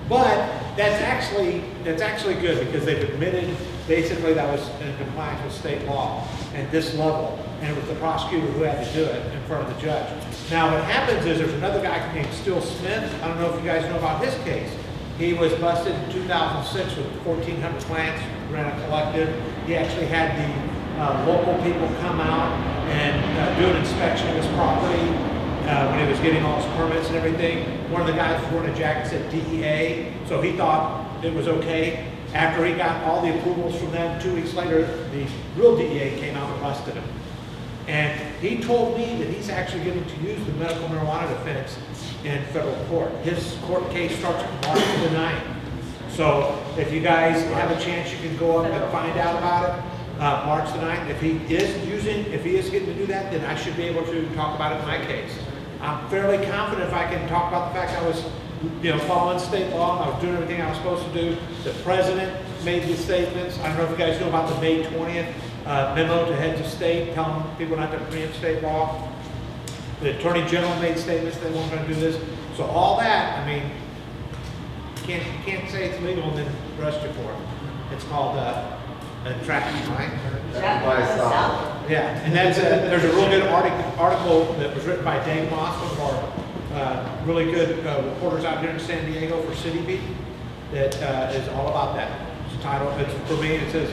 But that's actually good because they've admitted basically that was in compliance with state law at this level, and it was the prosecutor who had to do it in front of the judge. Now what happens is there's another guy named Still Smith. I don't know if you guys know about his case. He was busted in 2006 with 1,400 plants, ran a collective. He actually had the local people come out and do an inspection of his property when he was getting all his permits and everything. One of the guys was wearing a jacket that said DEA, so he thought it was okay. After he got all the approvals from them, 2 weeks later, the real DEA came out and busted him. And he told me that he's actually getting to use the medical marijuana defense in federal court. His court case starts March the 9th. So if you guys have a chance, you can go up and find out about it. March the 9th. If he is getting to do that, then I should be able to talk about it in my case. I'm fairly confident if I can talk about the fact I was, following state law, I was doing everything I was supposed to do. The president made the statements. I don't know if you guys know about the May 20th memo to heads of state telling people not to preempt state law. The Attorney General made statements they weren't going to do this. So all that, I mean, you can't say it's legal and then arrest you for it. It's called trafficking, right? Yeah, and that's there's a real good article that was written by Dave Moss, one of our really good reporters out here in San Diego for City Beat, that is all about that. It's titled, for me, it says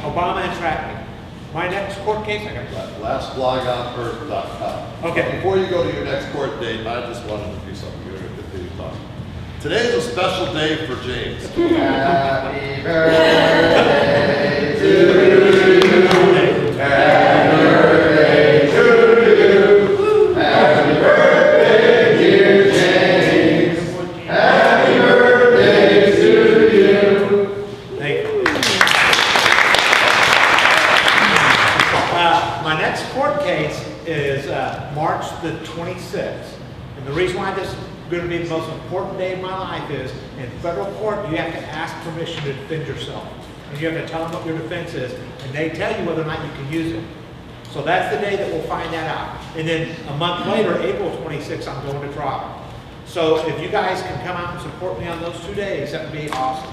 Obama and trafficking. My next court case, I got lastblogoutfirst.com. Okay. Before you go to your next court date, I just wanted to do something. You're going to continue talking. Today is a special day for James. Happy birthday to you. Happy birthday to you. Happy birthday, dear James. Happy birthday to you. Thank you. My next court case is March the 26th. And the reason why this is going to be the most important day of my life is in federal court, you have to ask permission to defend yourself. And you have to tell them what your defense is, and they tell you whether or not you can use it. So that's the day that we'll find that out. And then a month later, April 26th, I'm going to trial. So if you guys can come out and support me on those 2 days, that would be awesome.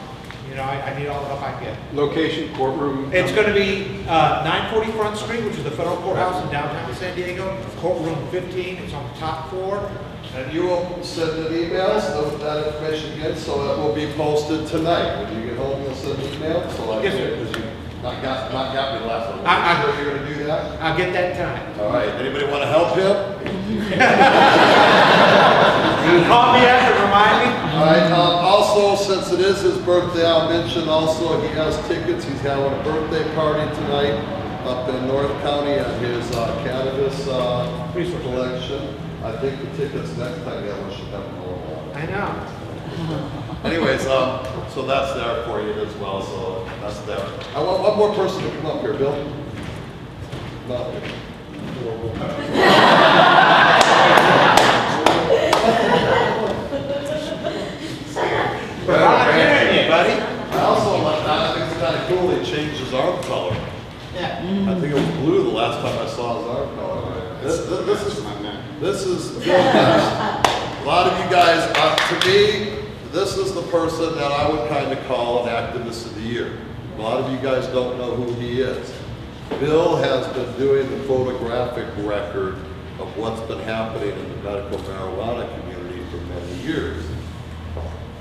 I need all the help I can get. Location, courtroom? It's going to be 940 Front Street, which is the federal courthouse in downtown San Diego. Courtroom 15, it's on the top floor. And you will send an email with that information again, so it will be posted tonight. When you get home, you'll send an email. So Yes, sir. Because you not got me the last one. I'm sure you're going to do that. I'll get that time. All right. Anybody want to help him? You call me up and remind me. All right. Also, since it is his birthday, I'll mention also he has tickets. He's having a birthday party tonight up in North County at his cannabis collection. I think the tickets next time that one should have more. I know. Anyways, so that's there for you as well. So that's there. I want one more person to come up here, Bill. Come up here. We're volunteering you, buddy. I also like that. I think it's kind of cool. He changed his arm color. Yeah. I think it was blue the last time I saw his arm color. This is Bill Best. A lot of you guys, to me, this is the person that I would kind of call an activist of the year. A lot of you guys don't know who he is. Bill has been doing the photographic record of what's been happening in the medical marijuana community for many years.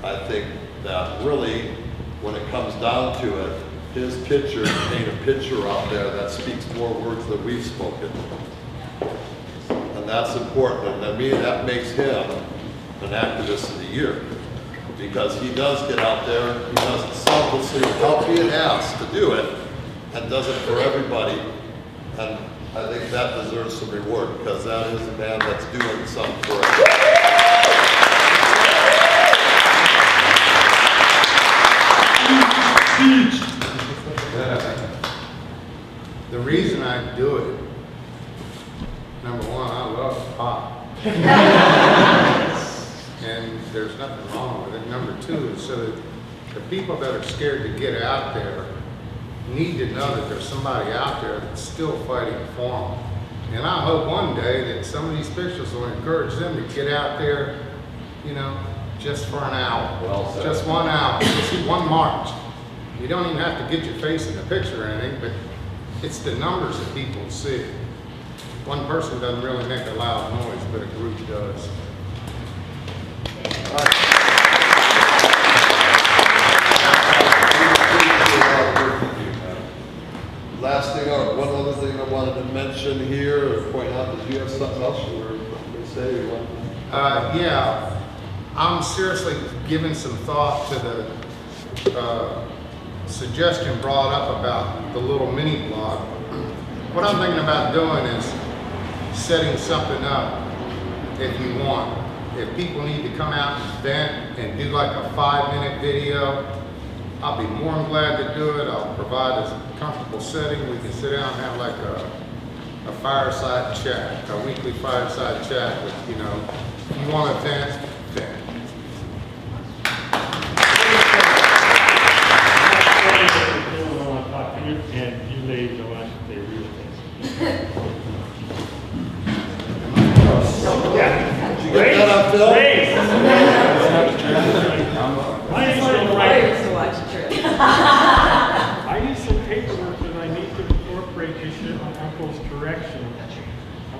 I think that really, when it comes down to it, his picture paint a picture out there that speaks more words than we've spoken. And that's important. And to me, that makes him an activist of the year. Because he does get out there, he doesn't selflessly help being asked to do it, and does it for everybody. And I think that deserves some reward, because that is a man that's doing something for everybody. The reason I do it, number one, I love pot. And there's nothing wrong with it. Number two is so that the people that are scared to get out there need to know that there's somebody out there that's still fighting for them. And I hope one day that some of these officials will encourage them to get out there, just for an hour. Well said. Just 1 hour, just one march. You don't even have to get your face in the picture or anything, but it's the numbers that people see. One person doesn't really make a loud noise, but a group does. All right. Last thing, or one other thing I wanted to mention here, or point out, did you have something else you were going to say? You want to- Yeah, I'm seriously giving some thought to the suggestion brought up about the little mini blog. What I'm thinking about doing is setting something up if you want. If people need to come out and vent and do like a 5-minute video, I'll be more than glad to do it. I'll provide a comfortable setting. We can sit down and have like a fireside chat, a weekly fireside chat with, you know, if you want to vent, vent. And you ladies don't want to say real things. Did you get that on film? I need some Lawyers to watch the trip. I need some paperwork that I need to incorporate this shit on Uncle's direction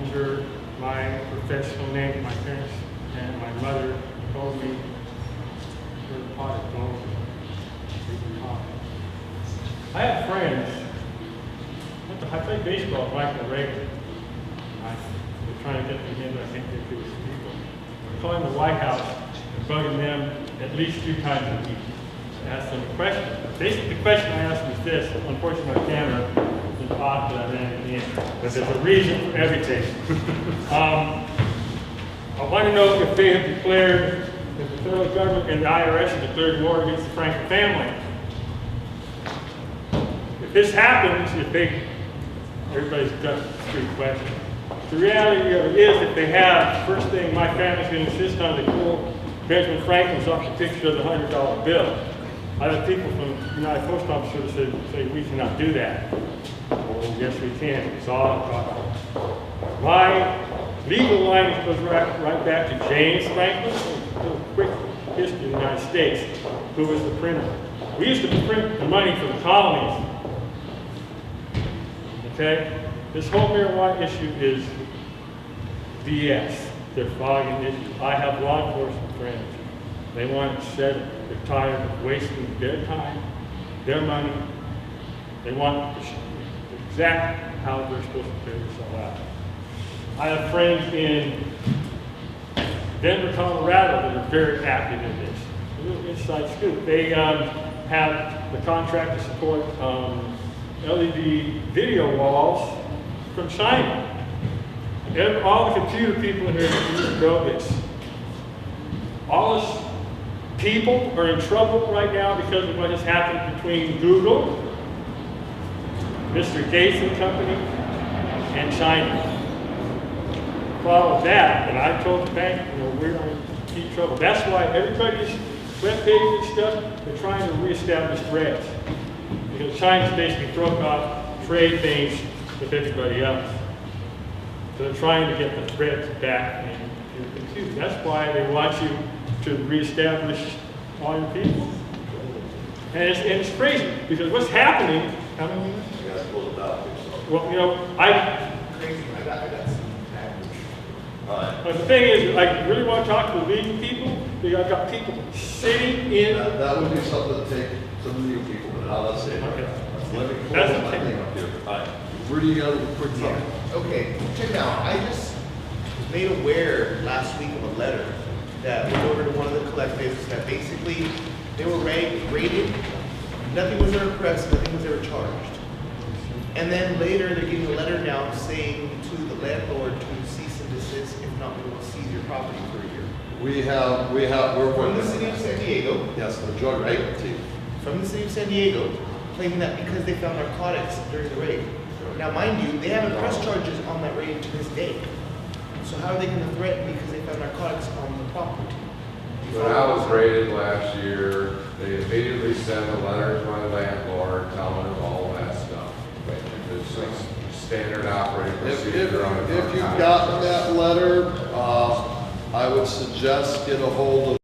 under my professional name. My parents and my mother told me where the pot is going. I have friends. I played baseball with Michael Reagan. We're trying to get them in, but I can't get to his people. We're calling the White House and bugging them at least 3 times a week. Ask them a question. Basically, the question I asked them is this. Unfortunately, my camera is off, but I ran it in. But there's a reason for everything. I want to know if they have declared, if the federal government and the IRS have declared war against the Franklin family. If this happens, everybody's got a street question. The reality of it is, if they have, first thing my family's going to insist on, they pull Benjamin Franklin's off the picture of the $100 bill. I have people from the United Post Office that say we cannot do that. Oh, yes, we can. It's all my legal line goes right back to James Franklin. A quick history of the United States, who was the printer. We used to print the money for the colonies. Okay? This whole marijuana issue is BS. They're fogging issues. I have law enforcement friends. They want to set it. They're tired of wasting their time, their money. They want exactly how they're supposed to figure this all out. I have friends in Denver, Colorado that are very active in this. A little inside scoop. They have the contract to support LED video walls from China. All the computer people in here know this. All us people are in trouble right now because of what has happened between Google, Mr. Gates and company, and China. Follow that, and I told the bank, we're in deep trouble. That's why everybody's webpage and stuff, they're trying to reestablish threads. Because China's basically broke off trade things with everybody else. So they're trying to get the threads back in your computer. That's why they want you to reestablish all your people. And it's crazy, because what's happening, how many minutes? You guys pulled it out. Well, Crazy. I got some. All right. but the thing is, I really want to talk to the legal people, because I've got people sitting in. That would be something to take some new people, but now let's see. Okay. Let me pull That's my okay. thing up here. All right. Where do you got a quick Yeah. time? Okay, check it out. I just was made aware last week of a letter that went over to one of the collectives that basically they were raided. Nothing was ever pressed, nothing was ever charged. And then later they're getting a letter now saying to the landlord to cease and desist, if not, we will seize your property for a year. We're From the city of San Diego, Yes, the drug raid team. from the city of San Diego, claiming that because they found narcotics during the raid. Now, mind you, they haven't pressed charges on that raid to this day. So how are they going to threaten because they found narcotics on the property? When I was raided last year, they immediately sent a letter to my landlord telling him all that stuff. It's just standard operating If procedure on a you've gotten that letter, I would suggest get a hold